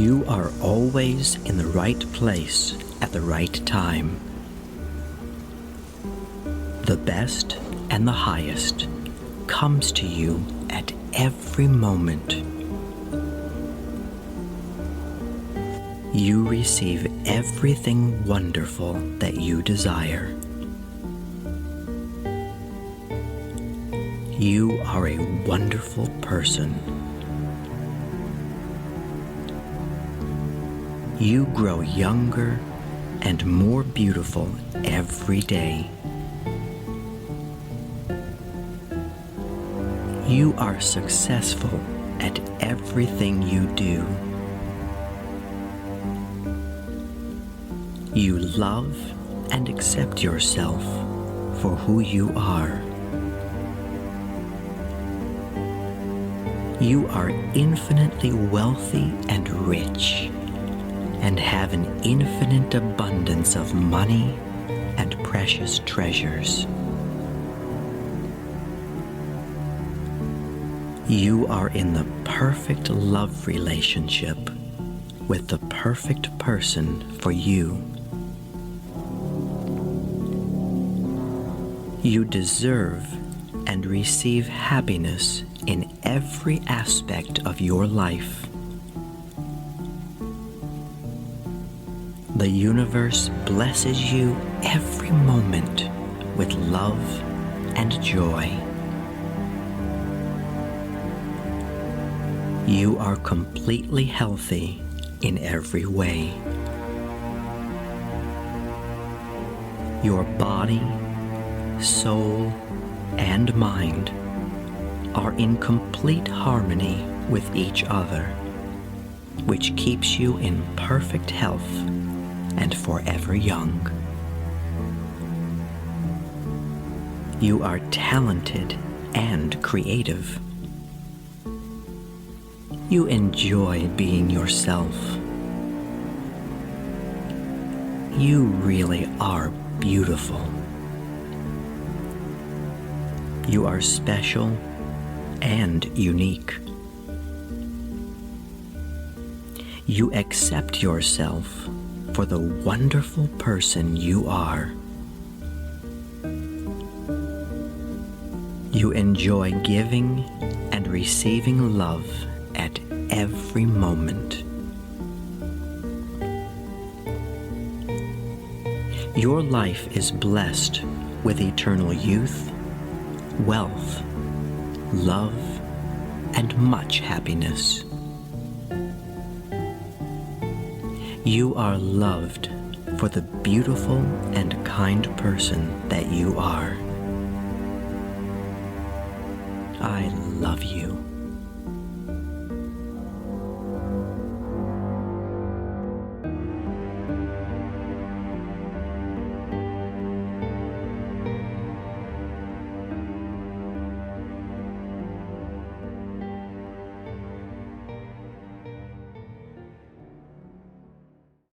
You are always in the right place at the right time. The best and the highest comes to you at every moment. You receive everything wonderful that you desire. You are a wonderful person. You grow younger and more beautiful every day. You are successful at everything you do. You love and accept yourself for who you are. You are infinitely wealthy and rich, and have an infinite abundance of money and precious treasures. You are in the perfect love relationship with the perfect person for you. You deserve and receive happiness in every aspect of your life. The universe blesses you every moment with love and joy. You are completely healthy in every way. Your body, soul, and mind are in complete harmony with each other, which keeps you in perfect health and forever young. You are talented and creative. You enjoy being yourself. You really are beautiful. You are special and unique. You accept yourself for the wonderful person you are. You enjoy giving and receiving love at every moment. Your life is blessed with eternal youth, wealth, love, and much happiness. You are loved for the beautiful and kind person that you are. I love you.